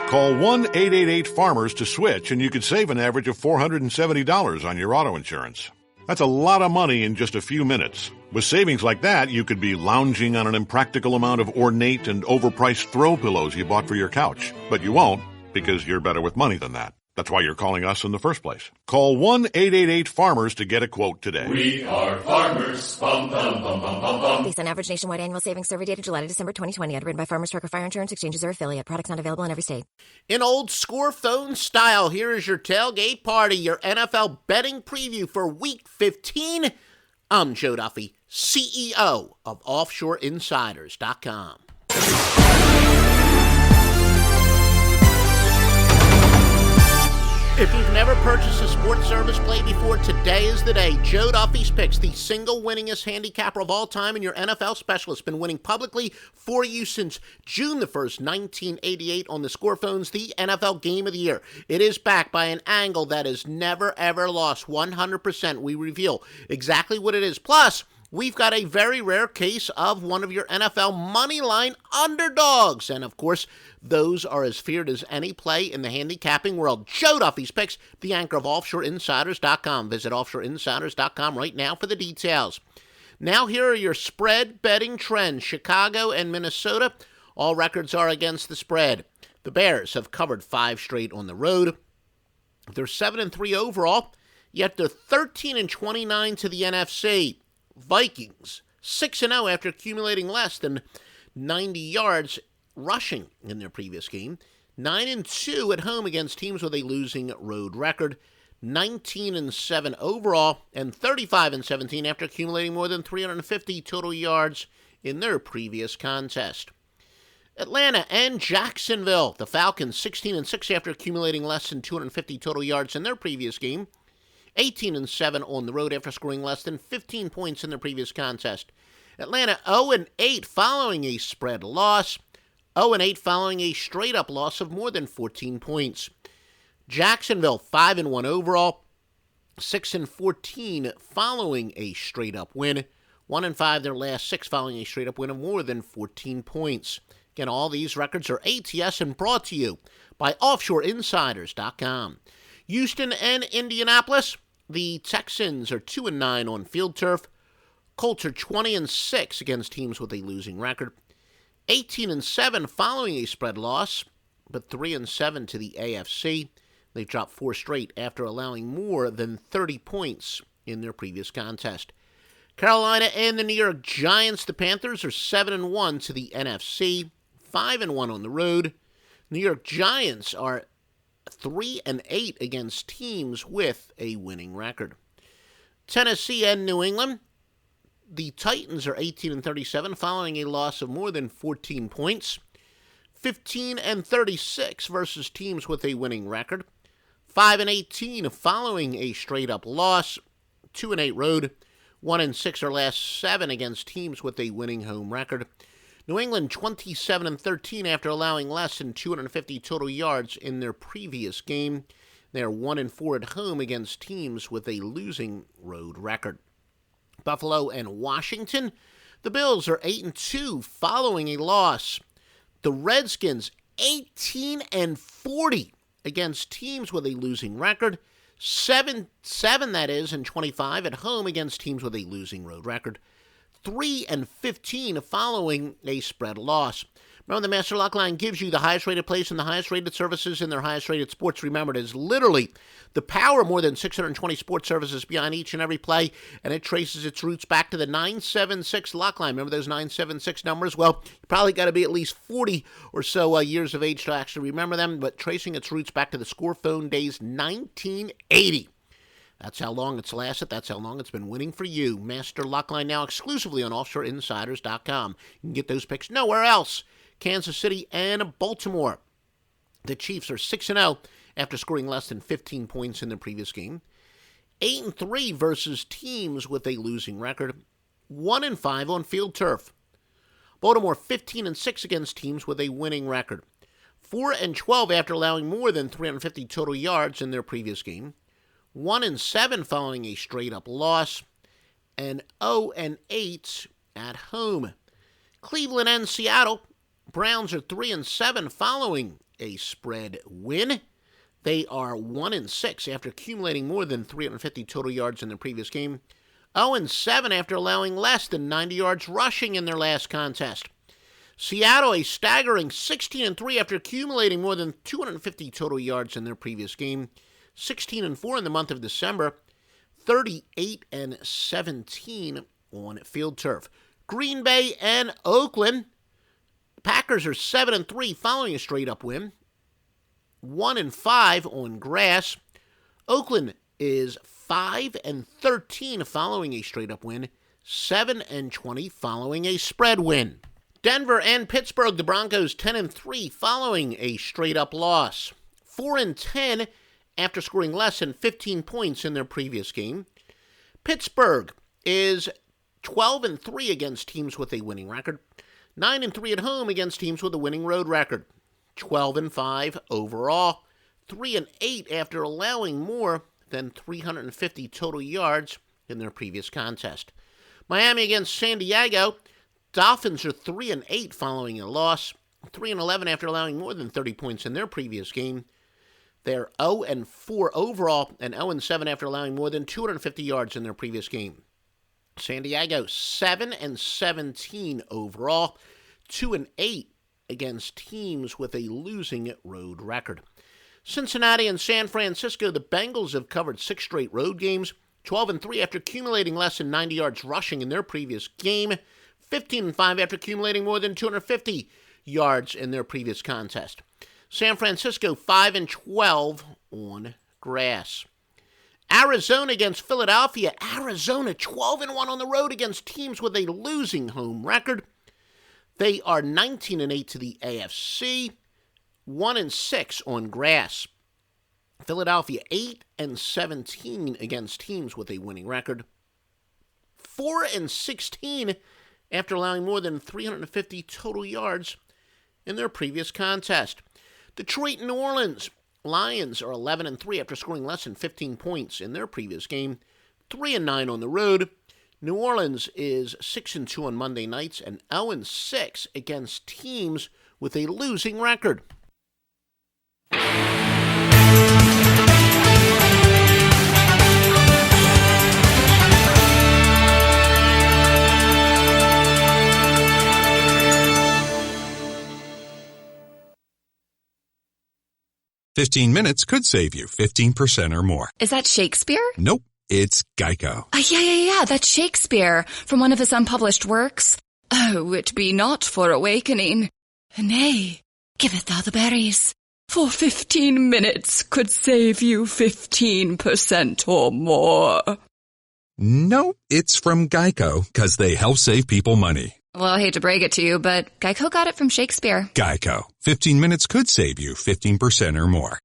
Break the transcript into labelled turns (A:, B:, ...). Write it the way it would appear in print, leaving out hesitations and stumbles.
A: Call 1-888-FARMERS to switch, and you could save an average of $470 on your auto insurance. That's a lot of money in just a few minutes. With savings like that, you could be lounging on an impractical amount of ornate and overpriced throw pillows you bought for your couch. But you won't, because you're better with money than that. That's why you're calling us in the first place. Call 1-888-FARMERS to get a quote today.
B: We are farmers. Bum, bum, bum, bum, bum, bum.
C: Based on average nationwide annual savings survey data July to December 2020. Underwritten by Farmers Truck or Fire Insurance Exchanges or affiliate. Products not available in every state.
D: In old score phone style, here is your tailgate party, your NFL betting preview for Week 15. I'm Joe Duffy, CEO of OffshoreInsiders.com. If you've never purchased a sports service play before, today is the day. Joe Duffy's Picks, the single winningest handicapper of all time and your NFL specialist, been winning publicly for you since June the 1st, 1988 on the score phones, the NFL Game of the Year. It is backed by an angle that is never, ever lost. 100% we reveal exactly what it is. Plus, we've got a very rare case of one of your NFL moneyline underdogs. And, of course, those are as feared as any play in the handicapping world. Joe Duffy's Picks, the anchor of OffshoreInsiders.com. Visit OffshoreInsiders.com right now for the details. Now here are your spread betting trends. Chicago and Minnesota, all records are against the spread. The Bears have covered 5 straight on the road. They're 7-3 overall, yet they're 13-29 to the NFC. Vikings, 6-0 after accumulating less than 90 yards rushing in their previous game. 9-2 at home against teams with a losing road record. 19-7 overall, and 35-17 after accumulating more than 350 total yards in their previous contest. Atlanta and Jacksonville, the Falcons 16-6 after accumulating less than 250 total yards in their previous game. 18-7 on the road after scoring less than 15 points in their previous contest. Atlanta 0-8 following a spread loss. 0-8 following a straight-up loss of more than 14 points. Jacksonville 5-1 overall. 6-14 following a straight-up win. 1-5 their last 6 following a straight-up win of more than 14 points. Again, all these records are ATS and brought to you by OffshoreInsiders.com. Houston and Indianapolis, the Texans are 2-9 on field turf. Colts are 20-6 against teams with a losing record. 18-7 following a spread loss, but 3-7 to the AFC. They've dropped 4 straight after allowing more than 30 points in their previous contest. Carolina and the New York Giants, the Panthers, are 7-1 to the NFC, 5-1 on the road. New York Giants are 3-8 against teams with a winning record. Tennessee and New England, the Titans are 18-37 following a loss of more than 14 points. 15-36 versus teams with a winning record. 5-18 following a straight-up loss. 2-8 road. 1-6 or last 7 against teams with a winning home record. New England 27-13 after allowing less than 250 total yards in their previous game. They're 1-4 at home against teams with a losing road record. Buffalo and Washington, the Bills are 8-2 following a loss. The Redskins 18-40 against teams with a losing record. 7 that is, and 25 at home against teams with a losing road record. 3-15 following a spread loss. Remember, the Master Lock Line gives you the highest rated place and the highest rated services in their highest rated sports. Remember, it is literally the power of more than 620 sports services behind each and every play, and it traces its roots back to the 976 Lock Line. Remember those 976 numbers? Well, you probably got to be at least 40 or so years of age to actually remember them, but tracing its roots back to the score phone days 1980. That's how long it's lasted. That's how long it's been winning for you. Master Lock Line now exclusively on OffshoreInsiders.com. You can get those picks nowhere else. Kansas City and Baltimore. The Chiefs are 6-0 after scoring less than 15 points in their previous game. 8-3 versus teams with a losing record. 1-5 on field turf. Baltimore 15-6 against teams with a winning record. 4-12 after allowing more than 350 total yards in their previous game. 1-7 following a straight-up loss. And 0-8 at home. Cleveland and Seattle. Browns are 3-7 following a spread win. They are 1-6 after accumulating more than 350 total yards in their previous game. 0-7 after allowing less than 90 yards rushing in their last contest. Seattle, a staggering 16-3 after accumulating more than 250 total yards in their previous game. 16-4 in the month of December. 38-17 on field turf. Green Bay and Oakland. Packers are 7-3 following a straight-up win. 1-5 on grass. Oakland is 5-13 following a straight-up win. 7-20 following a spread win. Denver and Pittsburgh, the Broncos 10-3 following a straight-up loss. 4-10 after scoring less than 15 points in their previous game. Pittsburgh is 12-3 against teams with a winning record. 9-3 at home against teams with a winning road record. 12-5 overall. 3-8 after allowing more than 350 total yards in their previous contest. Miami against San Diego. Dolphins are 3-8 following a loss. 3-11 after allowing more than 30 points in their previous game. They're 0-4 overall and 0-7 after allowing more than 250 yards in their previous game. San Diego 7-17 overall, 2-8 against teams with a losing road record. Cincinnati and San Francisco, the Bengals have covered 6 straight road games, 12-3 after accumulating less than 90 yards rushing in their previous game. 15-5 after accumulating more than 250 yards in their previous contest. San Francisco 5-12 on grass. Arizona against Philadelphia. Arizona 12-1 on the road against teams with a losing home record. They are 19-8 to the AFC, 1-6 on grass. Philadelphia 8-17 against teams with a winning record. 4-16 after allowing more than 350 total yards in their previous contest. Detroit and New Orleans. Lions are 11-3 after scoring less than 15 points in their previous game. 3-9 on the road. New Orleans is 6-2 on Monday nights and 0-6 against teams with a losing record.
E: 15 minutes could save you 15% or more.
F: Is that Shakespeare?
E: Nope, it's Geico.
F: Yeah, that's Shakespeare from one of his unpublished works. Oh, it be not for awakening. Nay, giveth thou the berries. For 15 minutes could save you 15% or more.
E: No, it's from Geico, because they help save people money.
F: Well, I hate to break it to you, but Geico got it from Shakespeare.
E: Geico. 15 minutes could save you 15% or more.